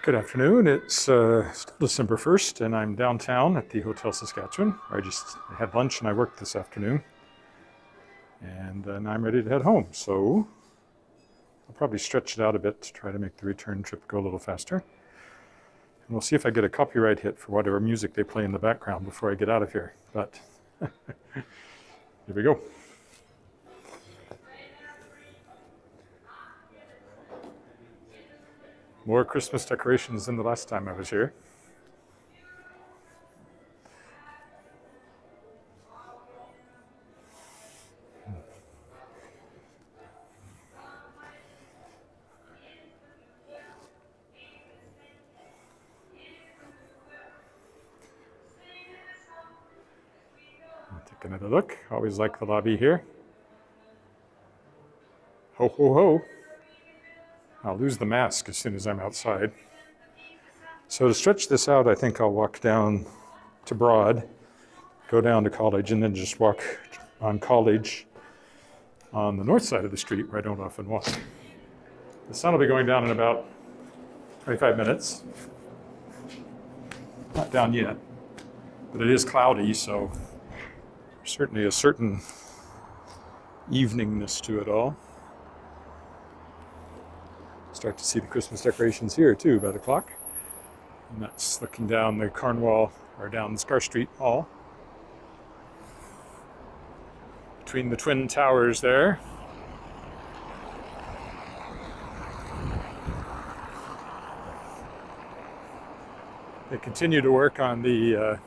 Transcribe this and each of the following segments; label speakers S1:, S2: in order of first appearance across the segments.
S1: Good afternoon. It's still December 1st, and I'm downtown at the Hotel Saskatchewan, where I had lunch and I worked this afternoon. And now I'm ready to head home. So I'll probably stretch it out a bit to try to make the return trip go a little faster. And we'll see if I get a copyright hit for whatever music they play in the background before I get out of here. But here we go. More Christmas decorations than the last time I was here. Take another look. Always like the lobby here. Ho, ho, ho. I'll lose the mask as soon as I'm outside. So to stretch this out, I think I'll walk down to Broad, go down to College, and then just walk on College on the north side of the street where I don't often walk. The sun will be going down in about 25 minutes. Not down yet, but it is cloudy, so there's certainly a certain eveningness to it all. Start to see the Christmas decorations here too, about o'clock. And that's looking down the Cornwall, or down Scar Street Mall. Between the twin towers there. They continue to work on the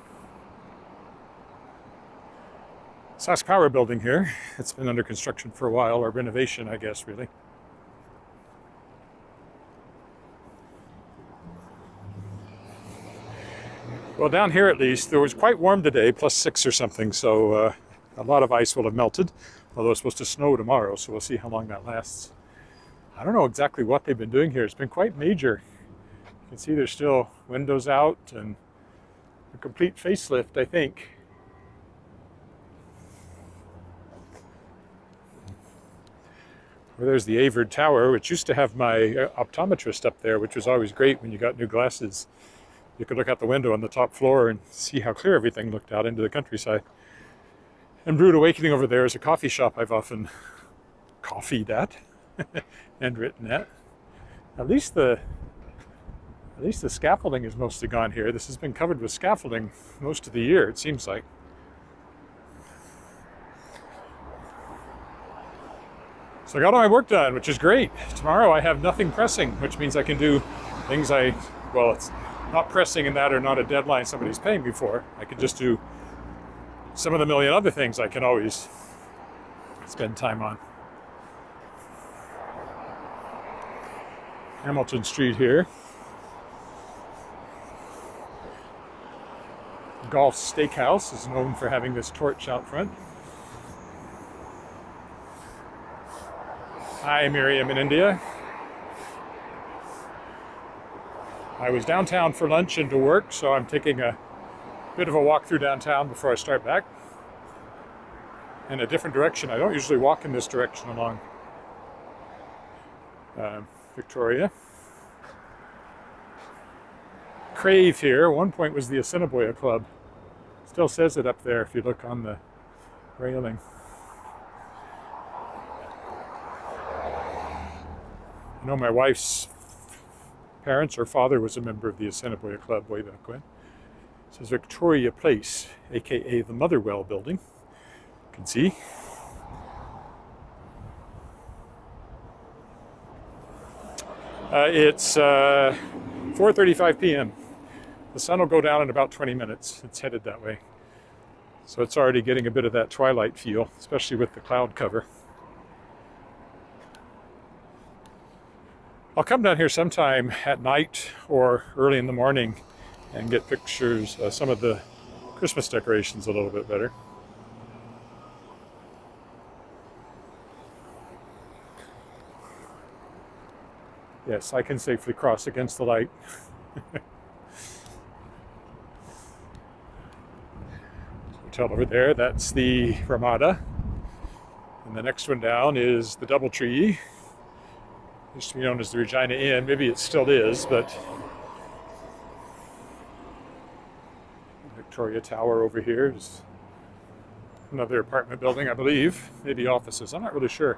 S1: Sask Power building here. It's been under construction for a while, or renovation, I guess, really. Well, down here at least, it was quite warm today, +6 or something, so a lot of ice will have melted, although it's supposed to snow tomorrow, so we'll see how long that lasts. I don't know exactly what they've been doing here. It's been quite major. You can see there's still windows out and a complete facelift, I think. Well, there's the Edward Tower, which used to have my optometrist up there, which was always great when you got new glasses. You could look out the window on the top floor and see how clear everything looked out into the countryside. And Brood Awakening over there is a coffee shop I've often coffeed at and written at. At least the scaffolding is mostly gone here. This has been covered with scaffolding most of the year, it seems like. So I got all my work done, which is great. Tomorrow I have nothing pressing, which means I can do things it's not pressing in that or not a deadline somebody's paying me for. I can just do some of the million other things I can always spend time on. Hamilton Street here. Golf Steakhouse is known for having this torch out front. Hi, Miriam in India. I was downtown for lunch and to work, so I'm taking a bit of a walk through downtown before I start back. In a different direction. I don't usually walk in this direction along Victoria. Crave here. At one point was the Assiniboia Club. Still says it up there if you look on the railing. I know my wife's parents or father was a member of the Assiniboia Club way back when. This is Victoria Place, aka the Motherwell building. You can see. It's 4:35 p.m. The sun will go down in about 20 minutes. It's headed that way. So it's already getting a bit of that twilight feel, especially with the cloud cover. I'll come down here sometime at night or early in the morning and get pictures, some of the Christmas decorations a little bit better. Yes, I can safely cross against the light. Hotel over there, that's the Ramada. And the next one down is the Doubletree. Used to be known as the Regina Inn. Maybe it still is, but Victoria Tower over here. There's another apartment building, I believe. Maybe offices. I'm not really sure.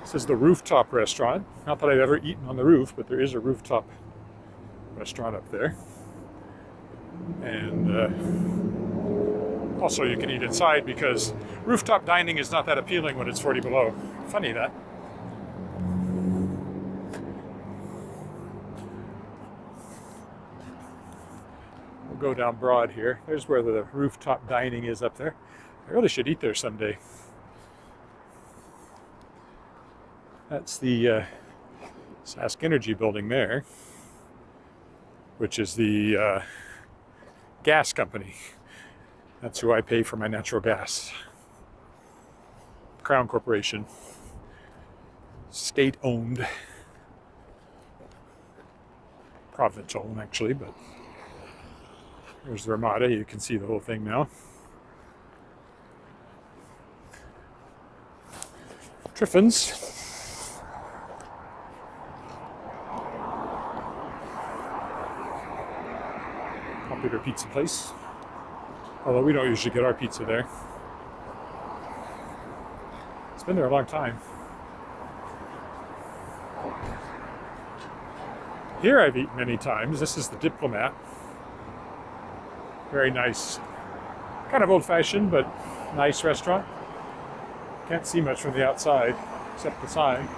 S1: This is the rooftop restaurant. Not that I've ever eaten on the roof, but there is a rooftop restaurant up there. And also you can eat inside because rooftop dining is not that appealing when it's 40 below. Funny that. We'll go down Broad here. There's where the rooftop dining is up there. I really should eat there someday. That's the Sask Energy building there, which is the gas company. That's who I pay for my natural gas. Crown Corporation. State-owned. Province-owned, actually, but there's the Ramada. You can see the whole thing now. Triffin's. Popular pizza place. Although we don't usually get our pizza there. It's been there a long time. Here I've eaten many times. This is the Diplomat. Very nice. Kind of old-fashioned, but nice restaurant. Can't see much from the outside, except the sign.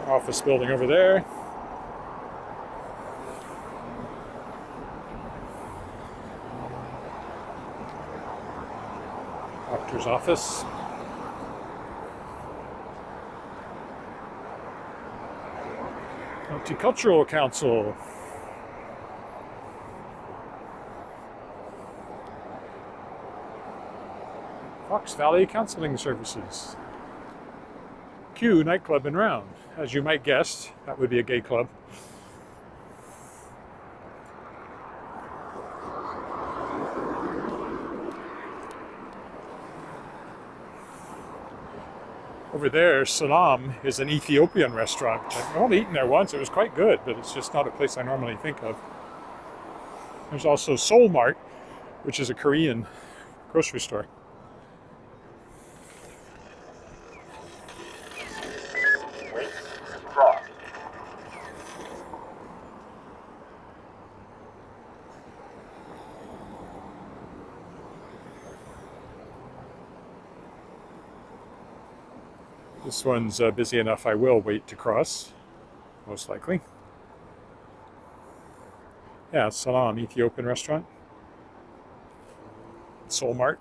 S1: Office building over there. Doctor's office. Multicultural Council. Fox Valley Counseling Services. Q Nightclub and Round. As you might guess, that would be a gay club. Over there, Salam is an Ethiopian restaurant. I've only eaten there once. It was quite good, but it's just not a place I normally think of. There's also Seoul Mart, which is a Korean grocery store. This one's busy enough I will wait to cross, most likely. Yeah, Salam, Ethiopian restaurant. Seoul Mart.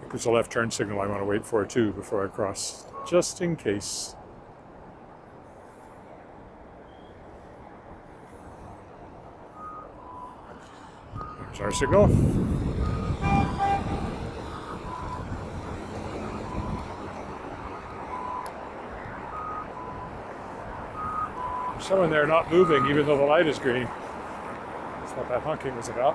S1: There's a left turn signal I want to wait for too before I cross, just in case. There's our signal. There's someone there not moving even though the light is green. That's what that honking was about.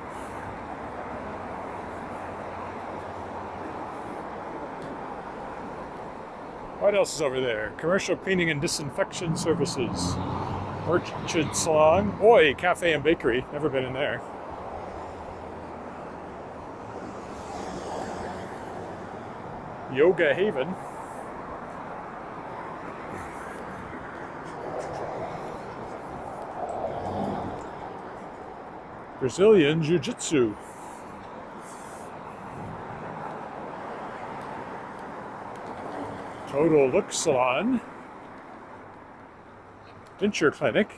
S1: What else is over there? Commercial cleaning and disinfection services. Orchard Salon. Oi, Cafe and Bakery. Never been in there. Yoga Haven. Brazilian Jiu-Jitsu. Total Look Salon. Denture Clinic.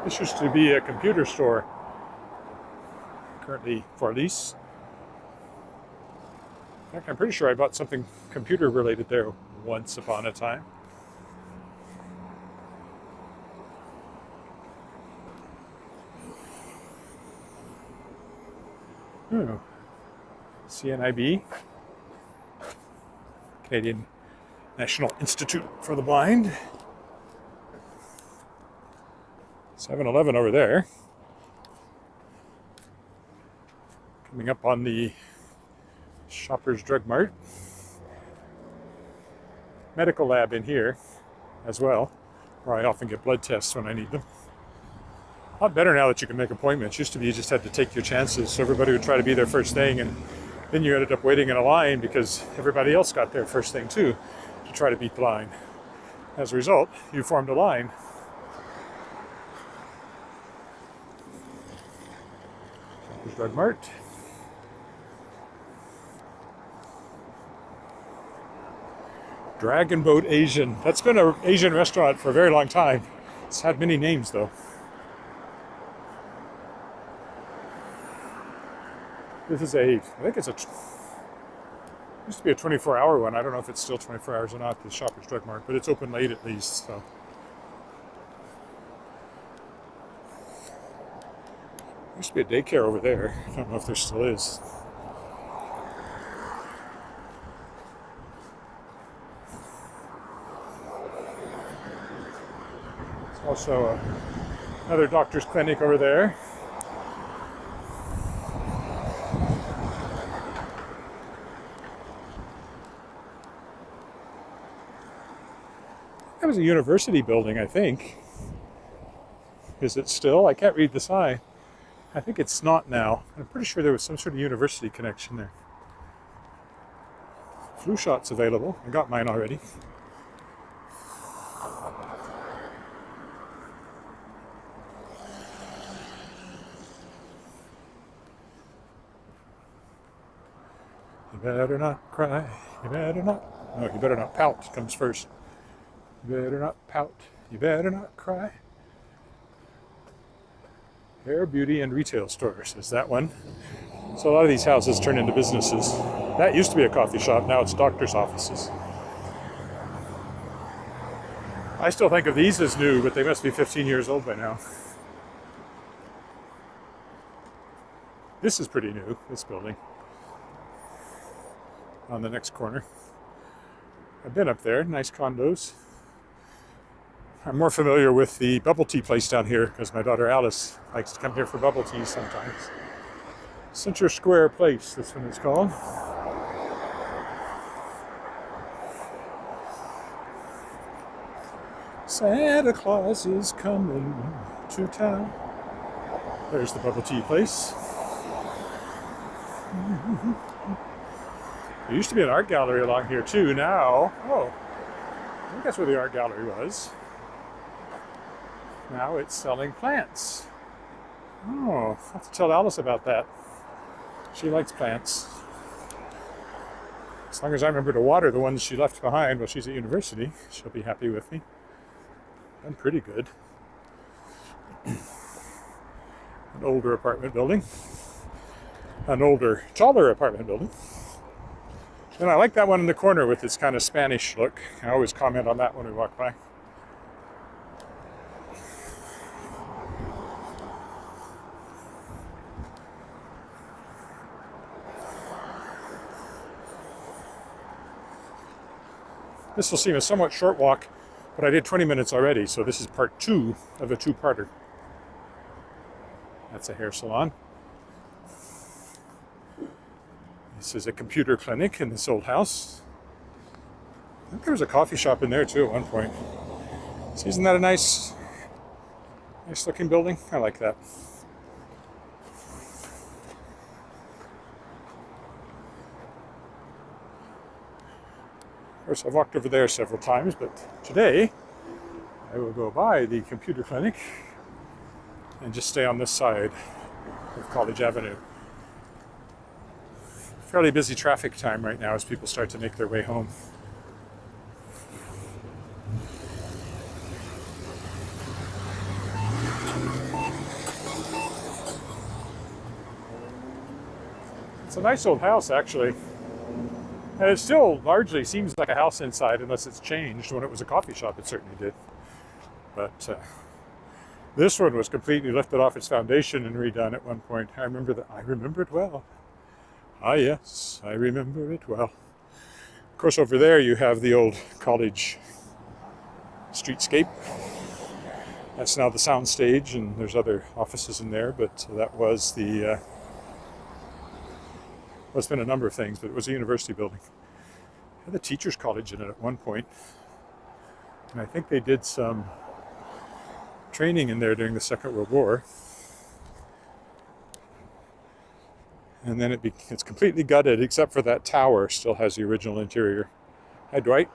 S1: This used to be a computer store. Currently for lease. In fact, I'm pretty sure I bought something computer related there once upon a time. Oh. CNIB. Canadian National Institute for the Blind. 7-Eleven over there. Coming up on the Shoppers Drug Mart. medical lab in here as well, where I often get blood tests when I need them. A lot better now that you can make appointments. Used to be you just had to take your chances, so everybody would try to be there first thing, and then you ended up waiting in a line because everybody else got there first thing too to try to beat the line. As a result, you formed a line. Drug Mart. Dragon Boat Asian. That's been an Asian restaurant for a very long time. It's had many names though. This is I think it's used to be a 24-hour one. I don't know if it's still 24 hours or not, the Shoppers Drug Mart, but it's open late at least, so. There used to be a daycare over there. I don't know if there still is. There's also another doctor's clinic over there. That was a university building, I think. Is it still? I can't read the sign. I think it's not now. I'm pretty sure there was some sort of university connection there. Flu shots available. I got mine already. You better not cry. You better not. No, you better not pout comes first. You better not pout. You better not cry. Hair, beauty, and retail stores is that one. So a lot of these houses turn into businesses. That used to be a coffee shop. Now it's doctor's offices. I still think of these as new, but they must be 15 years old by now. This is pretty new, this building. On the next corner. I've been up there, nice condos. I'm more familiar with the bubble tea place down here because my daughter Alice likes to come here for bubble tea sometimes. Center Square Place, this one is called. Santa Claus is coming to town. There's the bubble tea place. There used to be an art gallery along here too. Now, I think that's where the art gallery was. Now it's selling plants. Oh, I'll have to tell Alice about that. She likes plants. As long as I remember to water the ones she left behind while she's at university, she'll be happy with me. I'm pretty good. An older apartment building. An older, taller apartment building. And I like that one in the corner with its kind of Spanish look. I always comment on that when we walk by. This will seem a somewhat short walk, but I did 20 minutes already, so this is part 2 of a 2-parter. That's a hair salon. This is a computer clinic in this old house. I think there was a coffee shop in there too at one point. So isn't that a nice looking building? I like that. Of course, I've walked over there several times, but today I will go by the computer clinic and just stay on this side of College Avenue. Fairly busy traffic time right now as people start to make their way home. It's a nice old house, actually. And it still largely seems like a house inside, unless it's changed. When it was a coffee shop, it certainly did. But this one was completely lifted off its foundation and redone at one point. I remember it well. Ah, yes, I remember it well. Of course, over there you have the old college streetscape. That's now the sound stage, and there's other offices in there, but that was the... well, it's been a number of things, but it was a university building. had the Teachers College in it at one point, and I think they did some training in there during the Second World War. And then it's completely gutted, except for that tower still has the original interior. Hi, Dwight.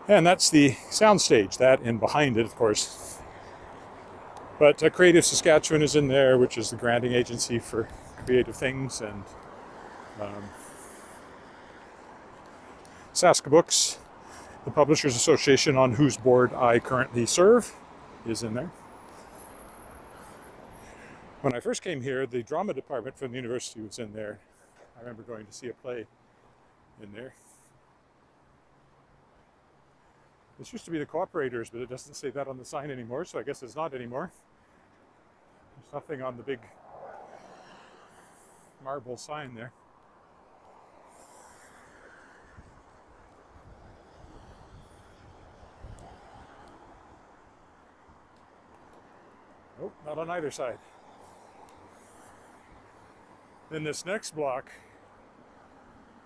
S1: And that's the soundstage, that and behind it, of course. But Creative Saskatchewan is in there, which is the granting agency for creative things, and Saska Books, the Publishers Association on whose board I currently serve, is in there. When I first came here, the drama department from the university was in there. I remember going to see a play in there. This used to be the Cooperators, but it doesn't say that on the sign anymore, so I guess it's not anymore. There's nothing on the big marble sign there. Nope, not on either side. Then this next block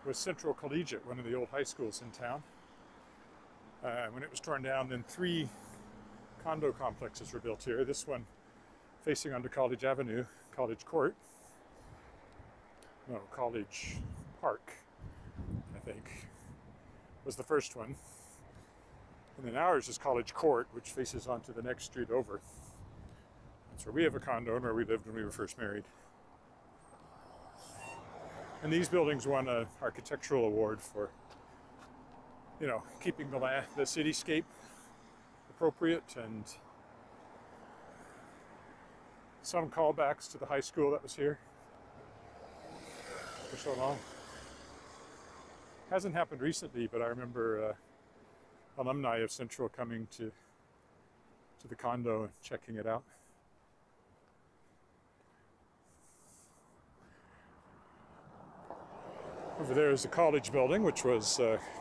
S1: was Central Collegiate, one of the old high schools in town. When it was torn down, then 3 condo complexes were built here. This one facing onto College Avenue, College Court. No, College Park, I think, was the first one. And then ours is College Court, which faces onto the next street over. That's where we have a condo and where we lived when we were first married. And these buildings won an architectural award for, you know, keeping the cityscape appropriate, and some callbacks to the high school that was here for so long. Hasn't happened recently, but I remember alumni of Central coming to the condo and checking it out. Over there is the college building, which was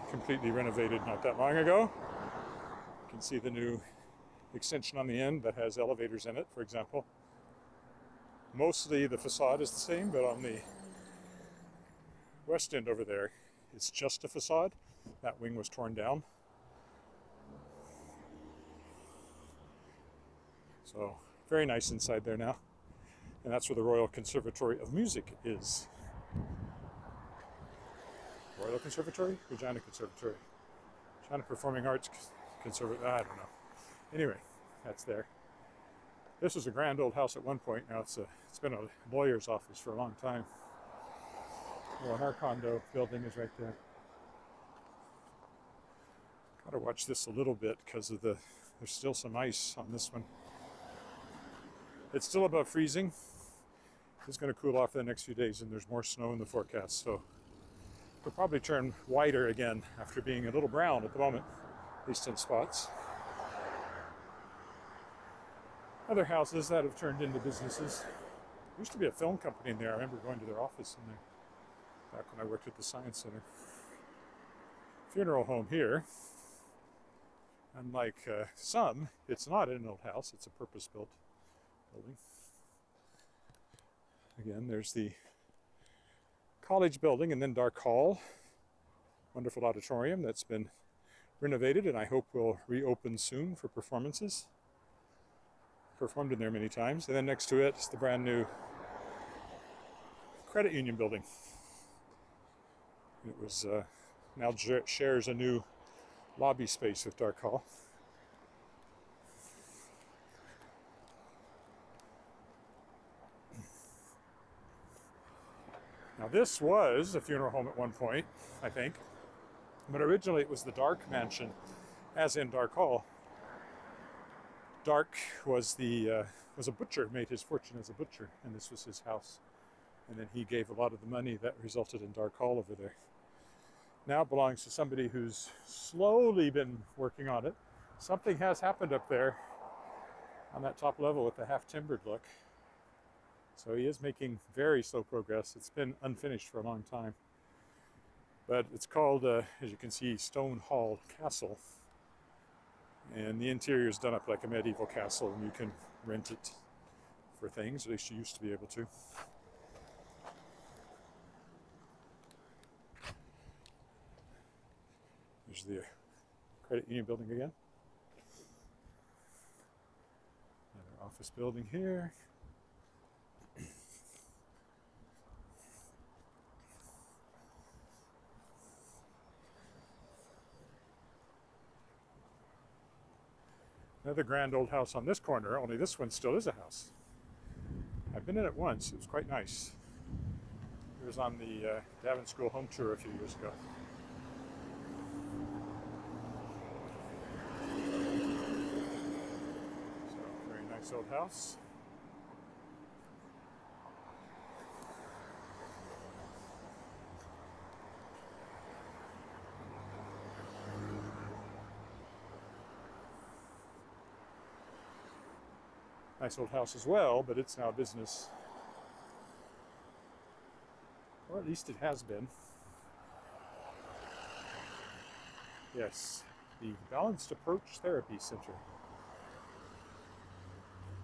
S1: completely renovated not that long ago. You can see the new extension on the end that has elevators in it, for example. Mostly the facade is the same, but on the west end over there, it's just a facade. That wing was torn down. So, very nice inside there now. And that's where the Royal Conservatory of Music is. Royal Conservatory? Regina Conservatory. Regina Performing Arts Conservatory. I don't know. Anyway, that's there. This was a grand old house at one point. Now it's been a lawyer's office for a long time. Well, and our condo building is right there. Gotta watch this a little bit because of there's still some ice on this one. It's still above freezing. It's going to cool off the next few days, and there's more snow in the forecast, so it'll probably turn whiter again after being a little brown at the moment, at least in spots. Other houses that have turned into businesses. There used to be a film company in there. I remember going to their office in there back when I worked at the Science Center. Funeral home here. Unlike some, it's not an old house. It's a purpose-built building. Again, there's the college building, and then Dark Hall, wonderful auditorium that's been renovated and I hope will reopen soon for performances. Performed in there many times. And then next to it is the brand new credit union building. It was now shares a new lobby space with Dark Hall. Now this was a funeral home at one point, I think, but originally it was the Dark Mansion, as in Dark Hall. Dark was a butcher, made his fortune as a butcher, and this was his house. And then he gave a lot of the money that resulted in Dark Hall over there. Now it belongs to somebody who's slowly been working on it. Something has happened up there on that top level with the half-timbered look. So he is making very slow progress. It's been unfinished for a long time. But it's called, as you can see, Stone Hall Castle. And the interior is done up like a medieval castle, and you can rent it for things. At least you used to be able to. There's the credit union building again. Another office building here. Another grand old house on this corner, only this one still is a house. I've been in it once. It was quite nice. It was on the Davin School home tour a few years ago. So, very nice old house. Nice old house as well, but it's now a business. Or at least it has been. Yes, the Balanced Approach Therapy Center.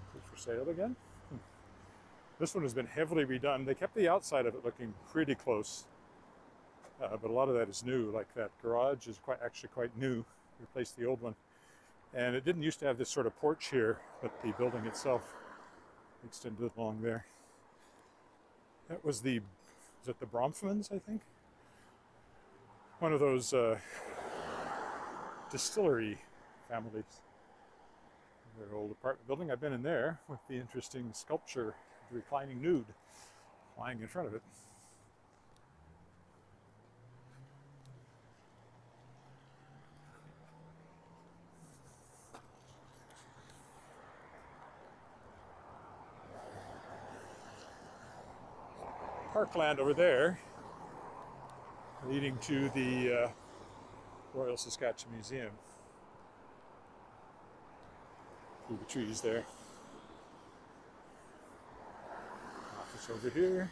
S1: Is it for sale again? This one has been heavily redone. They kept the outside of it looking pretty close. But a lot of that is new, like that garage is actually quite new. Replaced the old one. And it didn't used to have this sort of porch here, but the building itself extended along there. That was the Bronfmans, I think? One of those distillery families. Their old apartment building. I've been in there with the interesting sculpture of the reclining nude lying in front of it. Parkland over there, leading to the Royal Saskatchewan Museum. Through the trees there. Office over here.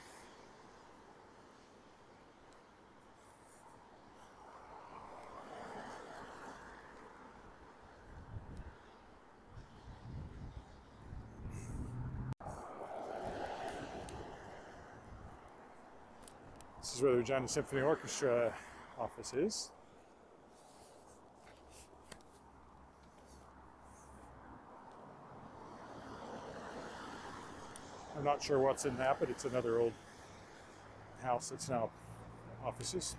S1: This is where the Regina Symphony Orchestra office is. I'm not sure what's in that, but it's another old house that's now offices.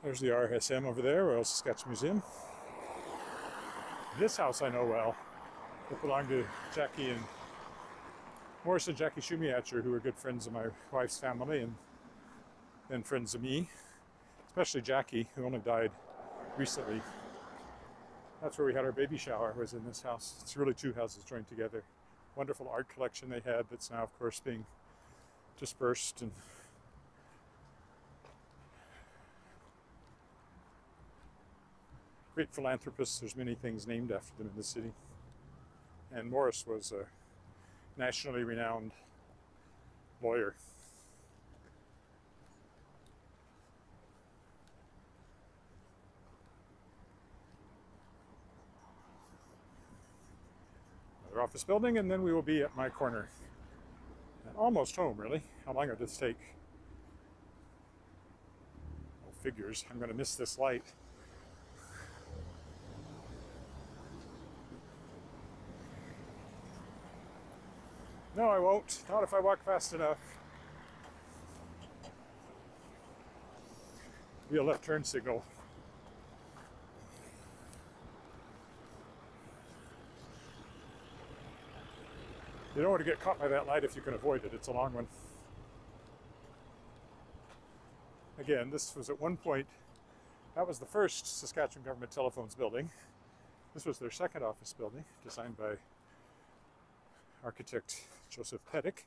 S1: There's the RSM over there, Royal Saskatchewan Museum. This house I know well. It belonged to Jackie and Morris and Jackie Shumiacher, who were good friends of my wife's family and then friends of me, especially Jackie, who only died recently. That's where we had our baby shower, was in this house. It's really two houses joined together. Wonderful art collection they had that's now, of course, being dispersed. And great philanthropists. There's many things named after them in the city. And Morris was a nationally renowned lawyer. Another office building, and then we will be at my corner. And almost home, really. How long will this take? Oh, figures. I'm going to miss this light. No, I won't. Not if I walk fast enough. Be a left turn signal. You don't want to get caught by that light if you can avoid it. It's a long one. Again, this was at one point, that was the first Saskatchewan Government Telephones building. This was their second office building, designed by architect Joseph Pettick.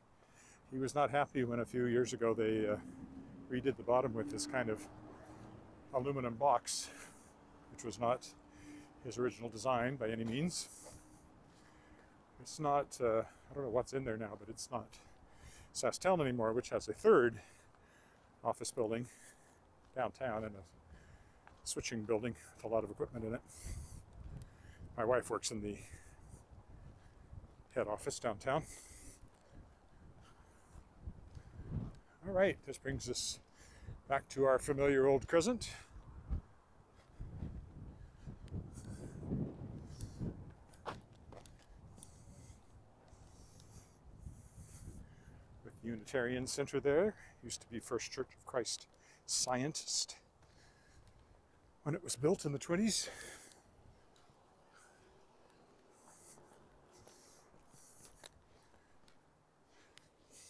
S1: He was not happy when a few years ago they redid the bottom with this kind of aluminum box, which was not his original design by any means. It's not, I don't know what's in there now, but it's not SaskTel anymore, which has a third office building downtown and a switching building with a lot of equipment in it. My wife works in the head office downtown. All right, this brings us Back to our familiar old crescent. With the Unitarian Center there. Used to be First Church of Christ Scientist when it was built in the 20s.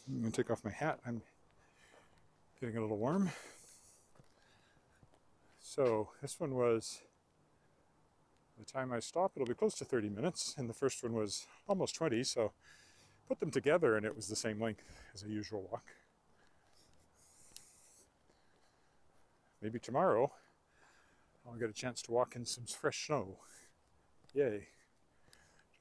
S1: I'm going to take off my hat. I'm getting a little warm. So this one was, by the time I stop, it'll be close to 30 minutes. And the first one was almost 20, so put them together and it was the same length as a usual walk. Maybe tomorrow I'll get a chance to walk in some fresh snow. Yay.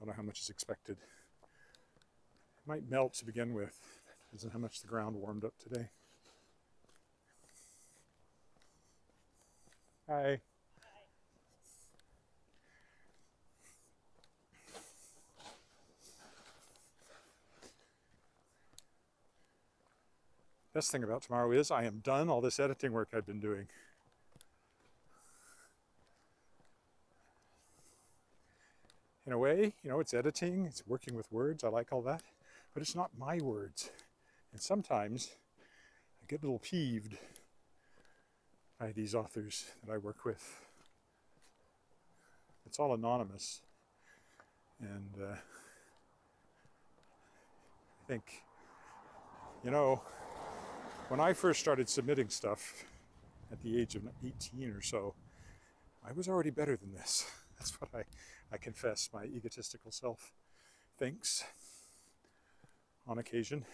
S1: Don't know how much is expected. It might melt to begin with. Depends on how much the ground warmed up today. Hi. Best thing about tomorrow is I am done all this editing work I've been doing. In a way, you know, it's editing, it's working with words, I like all that, but it's not my words. And sometimes I get a little peeved by these authors that I work with. It's all anonymous. And I think, you know, when I first started submitting stuff at the age of 18 or so, I was already better than this. That's what I confess my egotistical self thinks on occasion.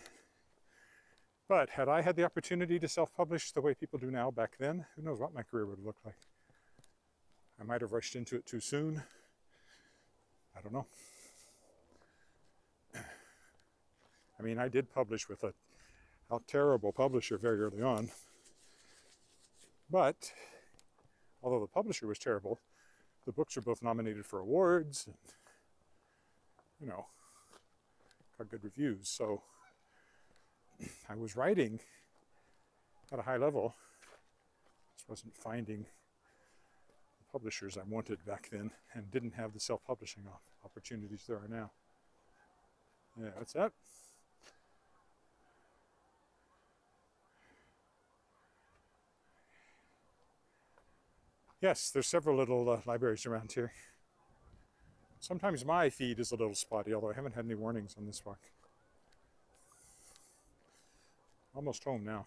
S1: But had I had the opportunity to self-publish the way people do now back then, who knows what my career would have looked like. I might have rushed into it too soon. I don't know. I mean, I did publish with a terrible publisher very early on. But although the publisher was terrible, the books were both nominated for awards and, you know, got good reviews. So I was writing at a high level. Just wasn't finding the publishers I wanted back then and didn't have the self-publishing opportunities there are now. Yeah, that's that. Yes, there's several little libraries around here. Sometimes my feed is a little spotty, although I haven't had any warnings on this walk. Almost home now.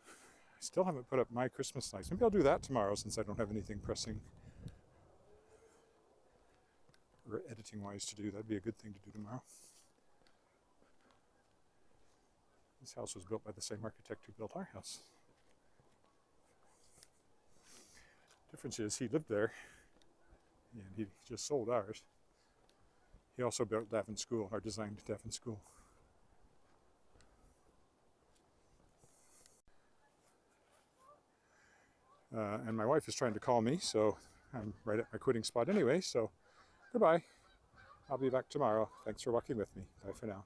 S1: I still haven't put up my Christmas lights. Maybe I'll do that tomorrow since I don't have anything pressing or editing-wise to do. That'd be a good thing to do tomorrow. This house was built by the same architect who built our house. Difference is he lived there and he just sold ours. He also built Davin School, or designed Davin School. And my wife is trying to call me, so I'm right at my quitting spot anyway, so goodbye. I'll be back tomorrow. Thanks for walking with me. Bye for now.